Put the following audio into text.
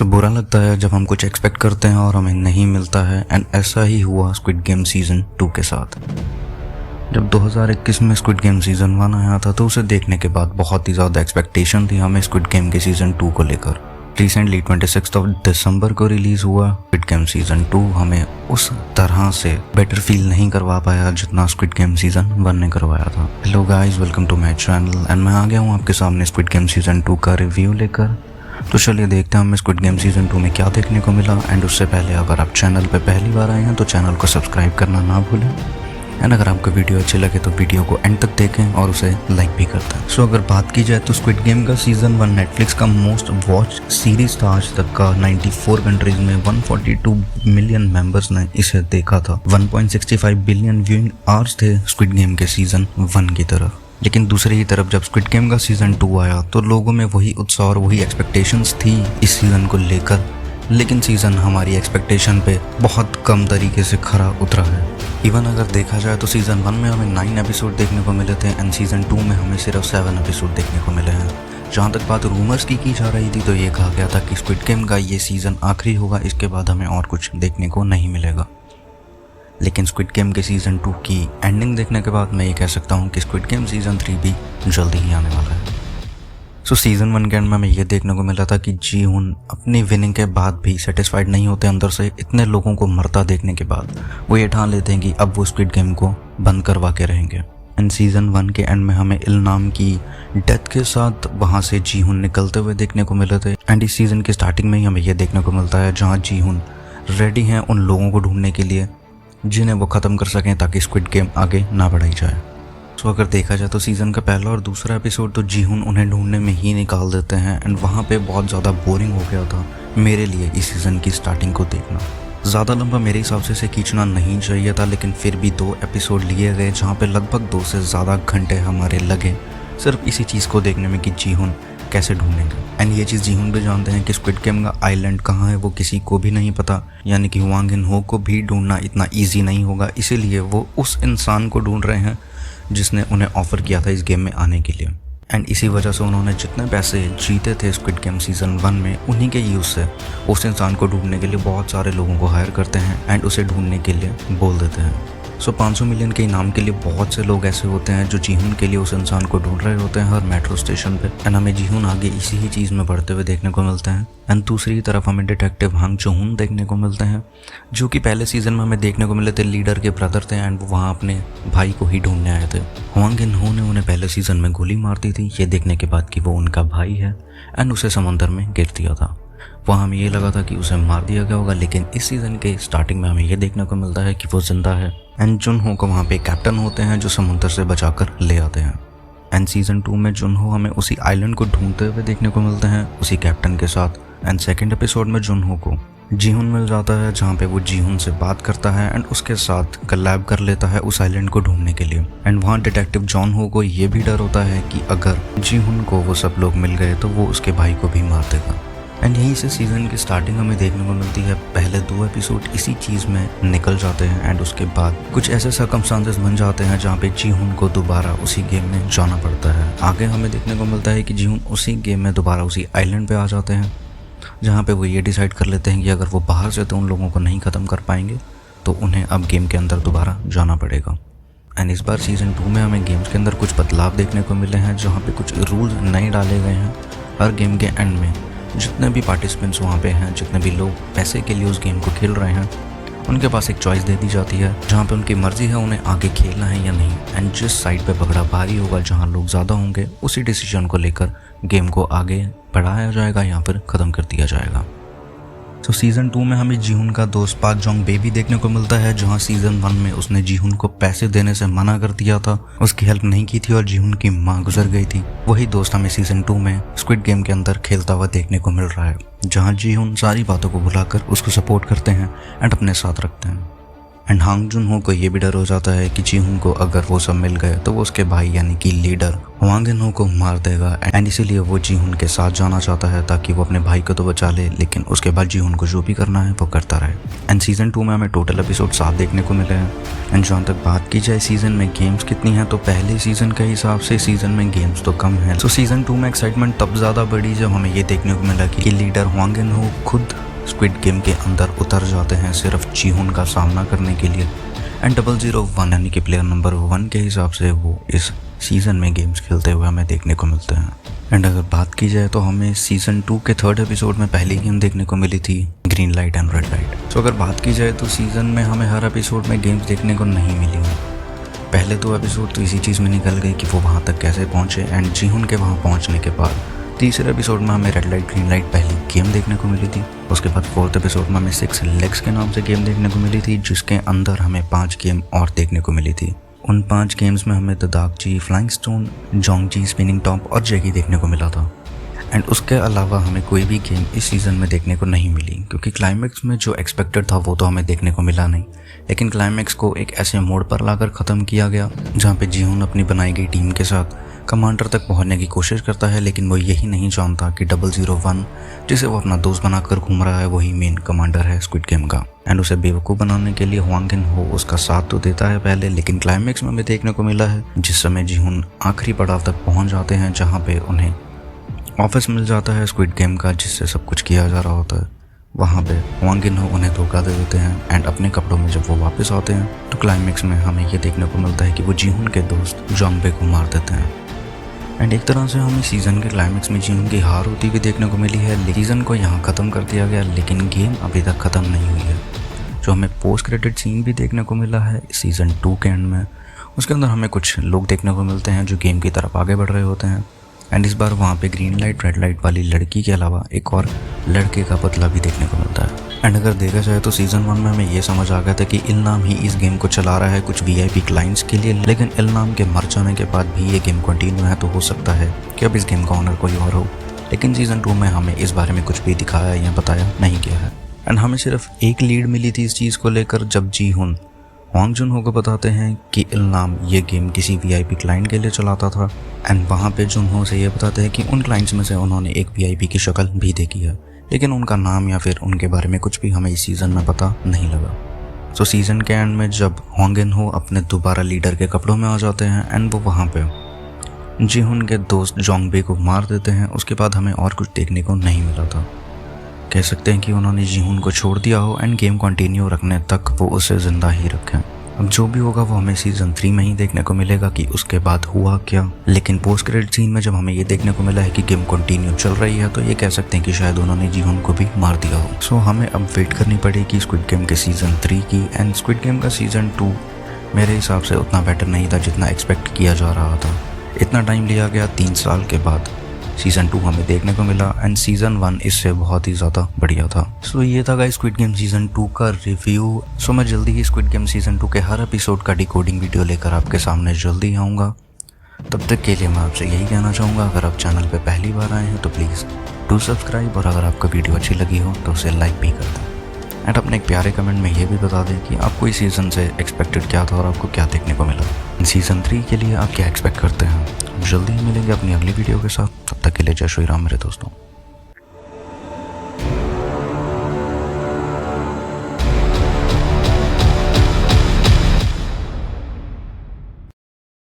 बुरा लगता है जब हम कुछ एक्सपेक्ट करते हैं और हमें नहीं मिलता है। एंड ऐसा ही हुआ स्क्विड गेम सीज़न 2 के साथ। जब 2021 में स्क्विड गेम सीज़न 1 आया था तो उसे देखने के बाद बहुत ही ज़्यादा एक्सपेक्टेशन थी हमें स्क्विड गेम के सीज़न 2 को लेकर। रिसेंटली 26 दिसंबर को रिलीज़ हुआ स्क्विड गेम सीज़न 2 हमें उस तरह से बेटर फील नहीं करवा पाया जितना स्क्विड गेम सीज़न 1 ने करवाया था। Hello guys, welcome to my channel and मैं आ गया हूँ आपके सामने स्क्विड गेम सीज़न 2 का रिव्यू लेकर। तो चलिए देखते हैं हमें स्क्विड गेम सीज़न 2 में क्या देखने को मिला। एंड उससे पहले अगर आप चैनल पे पहली बार आए हैं तो चैनल को सब्सक्राइब करना ना भूलें। एंड अगर आपको वीडियो अच्छी लगे तो वीडियो को एंड तक देखें और उसे लाइक भी कर दें। सो अगर बात की जाए तो स्क्विड गेम का सीज़न 1 नेटफ्लिक्स का मोस्ट वॉच सीरीज था आज तक का। 94 कंट्रीज में 142 मिलियन मेंबर्स ने इसे देखा था। 1.65 बिलियन व्यूइंग आवर्स थे स्क्विड गेम के सीज़न 1 की तरफ। लेकिन दूसरी ही तरफ जब स्क्विड गेम का सीज़न 2 आया तो लोगों में वही उत्साह और वही एक्सपेक्टेशंस थी इस सीज़न को लेकर। लेकिन सीज़न हमारी एक्सपेक्टेशन पे बहुत कम तरीके से खरा उतरा है। इवन अगर देखा जाए तो सीज़न 1 में हमें 9 एपिसोड देखने को मिले थे एंड सीज़न 2 में हमें सिर्फ 7 एपिसोड देखने को मिले हैं। जहाँ तक बात रूमर्स की जा रही थी तो ये कहा गया था कि स्क्विड गेम का ये सीज़न आखिरी होगा, इसके बाद हमें और कुछ देखने को नहीं मिलेगा। लेकिन स्क्विड गेम के सीज़न 2 की एंडिंग देखने के बाद मैं ये कह सकता हूँ कि स्क्विड गेम सीज़न 3 भी जल्दी ही आने वाला है। सो सीज़न 1 के एंड में हमें ये देखने को मिला था कि जी हुन अपनी विनिंग के बाद भी सेटिस्फाइड नहीं होते अंदर से। इतने लोगों को मरता देखने के बाद वो ये ठान लेते हैं कि अब वो स्क्विड गेम को बंद करवा के रहेंगे। एंड सीज़न 1 के एंड में हमें इल नाम की डेथ के साथ वहाँ से जी हुन निकलते हुए देखने को मिले थे। एंड इस सीज़न की स्टार्टिंग में ही हमें ये देखने को मिलता है जहाँ जी हुन रेडी हैं उन लोगों को ढूंढने के लिए जिन्हें वो ख़त्म कर सकें ताकि स्क्विड गेम आगे ना बढ़ाई जाए। तो अगर देखा जाए तो सीज़न का पहला और दूसरा एपिसोड तो जी हुन उन्हें ढूंढने में ही निकाल देते हैं। एंड वहाँ पे बहुत ज़्यादा बोरिंग हो गया था मेरे लिए इस सीज़न की स्टार्टिंग को देखना। ज़्यादा लंबा मेरे हिसाब से इसे खींचना नहीं चाहिए था, लेकिन फिर भी 2 एपिसोड लिए गए जहाँ पे लगभग 2 से ज़्यादा घंटे हमारे लगे सिर्फ इसी चीज़ को देखने में कि जी हुन कैसे ढूंढेंगे। एंड ये चीज़ जी हुन भी जानते हैं कि स्क्विड गेम का आइलैंड कहाँ है वो किसी को भी नहीं पता, यानी कि वांग इन हो को भी ढूंढना इतना ईजी नहीं होगा। इसीलिए वो उस इंसान को ढूंढ रहे हैं जिसने उन्हें ऑफ़र किया था इस गेम में आने के लिए। एंड इसी वजह से उन्होंने जितने पैसे जीते थे स्क्विड गेम सीज़न 1 में उन्हीं के यूज़ से उस इंसान को ढूंढने के लिए बहुत सारे लोगों को हायर करते हैं एंड उसे ढूंढने के लिए बोल देते हैं। सो 500 मिलियन के इनाम के लिए बहुत से लोग ऐसे होते हैं जो जीहुन के लिए उस इंसान को ढूंढ रहे होते हैं हर मेट्रो स्टेशन पे। एंड हमें जीहुन आगे इसी ही चीज़ में बढ़ते हुए देखने को मिलते हैं। एंड दूसरी तरफ हमें डिटेक्टिव हांग चोहुन देखने को मिलते हैं जो कि पहले सीज़न में हमें देखने को मिले थे लीडर के ब्रदर थे एंड वो वहाँ अपने भाई को ही ढूंढने आए थे। वांग इन हो ने उन्हें पहले सीज़न में गोली मार दी थी ये देखने के बाद कि वो उनका भाई है एंड उसे समंदर में गिर दिया था। वहाँ हमें ये लगा था कि उसे मार दिया गया होगा, लेकिन इस सीज़न के स्टार्टिंग में हमें ये देखने को मिलता है कि वो जिंदा है। एंड जुन हो को वहाँ पे कैप्टन होते हैं जो समुद्र से बचाकर ले आते हैं। एंड सीज़न 2 में जुन हो हमें उसी आइलैंड को ढूंढते हुए देखने को मिलते हैं उसी कैप्टन के साथ। एंड सेकेंड एपिसोड में जुन हो को जीहुन मिल जाता है जहाँ पे वो जीहुन से बात करता है एंड उसके साथ कलैब कर लेता है उस आइलैंड को ढूंढने के लिए। एंड वहाँ डिटेक्टिव जॉन हो को ये भी डर होता है कि अगर जीहुन को वो सब लोग मिल गए तो वो उसके भाई को भी मार देगा। एंड यहीं से सीज़न की स्टार्टिंग हमें देखने को मिलती है। पहले 2 एपिसोड इसी चीज़ में निकल जाते हैं एंड उसके बाद कुछ ऐसे सर्कमस्टांसेस बन जाते हैं जहाँ पे जीहुन को दोबारा उसी गेम में जाना पड़ता है। आगे हमें देखने को मिलता है कि जीहुन उसी गेम में दोबारा उसी आइलैंड पे आ जाते हैं जहाँ पे वो ये डिसाइड कर लेते हैं कि अगर वो बाहर से तो उन लोगों को नहीं ख़त्म कर पाएंगे तो उन्हें अब गेम के अंदर दोबारा जाना पड़ेगा। एंड इस बार सीज़न 2 में हमें गेम्स के अंदर कुछ बदलाव देखने को मिले हैं जहाँ पे कुछ रूल्स नए डाले गए हैं। हर गेम के एंड में जितने भी पार्टिसिपेंट्स वहाँ पे हैं, जितने भी लोग पैसे के लिए उस गेम को खेल रहे हैं, उनके पास एक चॉइस दे दी जाती है जहाँ पे उनकी मर्जी है उन्हें आगे खेलना है या नहीं। एंड जिस साइड पे पकड़ा भारी होगा, जहाँ लोग ज़्यादा होंगे, उसी डिसीजन को लेकर गेम को आगे बढ़ाया जाएगा या फिर ख़त्म कर दिया जाएगा। तो सीज़न 2 में हमें जीहुन का दोस्त पाक जोंग बेबी देखने को मिलता है जहाँ सीज़न 1 में उसने जीहुन को पैसे देने से मना कर दिया था, उसकी हेल्प नहीं की थी और जीहुन की माँ गुजर गई थी। वही दोस्त हमें सीज़न 2 में स्क्विड गेम के अंदर खेलता हुआ देखने को मिल रहा है जहाँ जीहुन सारी बातों को भुलाकर उसको सपोर्ट करते हैं एंड अपने साथ रखते हैं। एंड हांग जुन हो को ये भी डर हो जाता है कि जी हुन को अगर वो सब मिल गए तो वो उसके भाई यानी कि लीडर वांग इन हो को मार देगा, एंड इसीलिए वो जी हुन के साथ जाना चाहता है ताकि वो अपने भाई को तो बचा ले, लेकिन उसके बाद जी हुन को जो भी करना है वो करता रहे। एंड सीजन 2 में हमें टोटल एपिसोड 7 देखने को मिले हैं। एंड जहाँ तक बात की जाए सीजन में गेम्स कितनी हैं, तो पहले सीजन के हिसाब से सीजन में गेम्स तो कम है। सो सीजन 2 में एक्साइटमेंट तब ज़्यादा बढ़ी जब हमें ये देखने को मिला कि लीडर वांग इन हो खुद स्क्विड गेम के अंदर उतर जाते हैं सिर्फ जी हुन का सामना करने के लिए। एंड 001 यानी कि प्लेयर नंबर 1 के हिसाब से वो इस सीज़न में गेम्स खेलते हुए हमें देखने को मिलते हैं। एंड अगर बात की जाए तो हमें सीज़न 2 के 3rd एपिसोड में पहली गेम देखने को मिली थी, green light and red light. So अगर बात की जाए तो सीज़न में हमें हर एपिसोड में गेम्स देखने को नहीं मिली हैं। पहले 2 एपिसोड तो इसी चीज़ में निकल गए कि वो वहाँ तक कैसे पहुँचे, एंड जी हुन के वहाँ पहुँचने के बाद तीसरे एपिसोड में हमें रेड लाइट ग्रीन लाइट पहली गेम देखने को मिली थी। उसके बाद 4th एपिसोड में हमें 6 लेग्स के नाम से गेम देखने को मिली थी, जिसके अंदर हमें 5 गेम और देखने को मिली थी। उन 5 गेम्स में हमें दागजी, फ्लाइंग स्टोन, जोंगजी, स्पिनिंग टॉप और जैगी देखने को मिला था। एंड उसके अलावा हमें कोई भी गेम इस सीज़न में देखने को नहीं मिली, क्योंकि क्लाइमैक्स में जो एक्सपेक्टेड था वो तो हमें देखने को मिला नहीं, लेकिन क्लाइमैक्स को एक ऐसे मोड़ पर लाकर ख़त्म किया गया जहाँ पे जी हुन अपनी बनाई गई टीम के साथ कमांडर तक पहुंचने की कोशिश करता है, लेकिन वो यही नहीं जानता कि 001 जिसे वो अपना दोस्त बनाकर घूम रहा है वही मेन कमांडर है स्क्विड गेम का। एंड उसे बेवकूफ़ बनाने के लिए वांग इन हो उसका साथ तो देता है पहले, लेकिन क्लाइमैक्स में हमें देखने को मिला है जिस समय जी हुन आखिरी पड़ाव तक पहुंच जाते हैं जहाँ पे उन्हें ऑफिस मिल जाता है स्क्विड गेम का जिससे सब कुछ किया जा रहा होता है। वहाँ पे वांग इन हो उन्हें धोखा दे देते हैं, एंड अपने कपड़ों में जब वो वापस आते हैं तो क्लाइमैक्स में हमें ये देखने को मिलता है कि वो जी हुन के दोस्त जोंगबे को मार देते हैं। एंड एक तरह से हमें सीज़न के क्लाइमैक्स में जी हुन की हार होती हुई देखने को मिली है। सीज़न को यहाँ ख़त्म कर दिया गया, लेकिन गेम अभी तक ख़त्म नहीं हुई है। जो हमें पोस्ट क्रेडिट सीन भी देखने को मिला है सीज़न 2 के एंड में, उसके अंदर हमें कुछ लोग देखने को मिलते हैं जो गेम की तरफ आगे बढ़ रहे होते हैं। एंड इस बार वहाँ पे ग्रीन लाइट रेड लाइट वाली लड़की के अलावा एक और लड़के का पुतला भी देखने को मिलता है। एंड अगर देखा जाए तो सीज़न 1 में हमें ये समझ आ गया था कि इल्नाम ही इस गेम को चला रहा है कुछ VIP क्लाइंट्स के लिए, लेकिन इल्नाम के मर जाने के बाद भी ये गेम कंटिन्यू है, तो हो सकता है कि अब इस गेम का ऑनर कोई और हो। लेकिन सीज़न 2 में हमें इस बारे में कुछ भी दिखाया या बताया नहीं गया है। एंड हमें सिर्फ एक लीड मिली थी इस चीज़ को लेकर जब जी हुन वांग जुन हो को बताते हैं कि इल्नाम ये गेम किसी VIP क्लाइंट के लिए चलाता था। एंड वहाँ पे जुन हो से ये बताते हैं कि उन क्लाइंट्स में से उन्होंने एक VIP की शक्ल भी देखी है, लेकिन उनका नाम या फिर उनके बारे में कुछ भी हमें इस सीज़न में पता नहीं लगा। सो सीज़न के एंड में जब वांग इन हो अपने दोबारा लीडर के कपड़ों में आ जाते हैं एंड वो वहाँ पे जी हुन के दोस्त जोंगबे को मार देते हैं, उसके बाद हमें और कुछ देखने को नहीं मिला था। कह सकते हैं कि उन्होंने जी हुन को छोड़ दिया हो एंड गेम कंटिन्यू रखने तक वो उसे ज़िंदा ही रखें। अब जो भी होगा वो हमें सीज़न 3 में ही देखने को मिलेगा कि उसके बाद हुआ क्या। लेकिन पोस्ट क्रेडिट सीन में जब हमें ये देखने को मिला है कि गेम कंटिन्यू चल रही है, तो ये कह सकते हैं कि शायद उन्होंने जी हुन को भी मार दिया हो। सो हमें अब वेट करनी पड़ेगी स्क्विड गेम के सीज़न 3 की। एंड स्क्विड गेम का सीज़न 2 मेरे हिसाब से उतना बेटर नहीं था जितना एक्सपेक्ट किया जा रहा था। इतना टाइम लिया गया, 3 साल के बाद सीज़न 2 हमें देखने को मिला, एंड सीज़न 1 इससे बहुत ही ज़्यादा बढ़िया था। सो ये था गाइस स्क्विड गेम सीज़न 2 का रिव्यू। सो मैं जल्दी ही स्क्विड गेम सीज़न 2 के हर एपिसोड का डिकोडिंग वीडियो लेकर आपके सामने जल्दी आऊँगा। तब तक के लिए मैं आपसे यही कहना चाहूँगा, अगर आप चैनल पे पहली बार आए हैं तो प्लीज़ डू सब्सक्राइब, और अगर आपको वीडियो अच्छी लगी हो तो उसे लाइक भी कर दें। एंड अपने एक प्यारे कमेंट में ये भी बता दें कि आपको इस सीज़न से एक्सपेक्टेड क्या था और आपको क्या देखने को मिला। सीज़न 3 के लिए आप क्या एक्सपेक्ट करते हैं। जल्दी ही मिलेंगे अपनी अगली वीडियो के साथ, तब तक के लिए जय श्री राम मेरे दोस्तों।